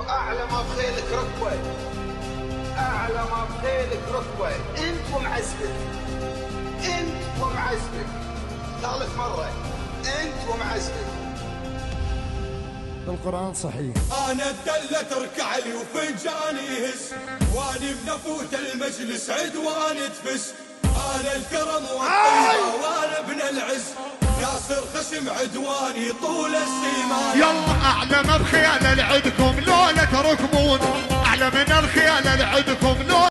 اعلى ما بخيلك ركبه، اعلى ما بخيلك ركبه، انت ومعزبك، انت ومعزبك، ثالث مره انت ومعزبك. القرآن صحيح. انا الدلة تركع لي وفنجاني يهز، واني بنفوت المجلس عدوان تفس. انا الكرم والطيبة وانا ابن العز، ياسر خشم عدواني طول السيمان. يلا اعلى ما بخيال العدكم لولا تركبون، اعلى من الخيال العدكم لولا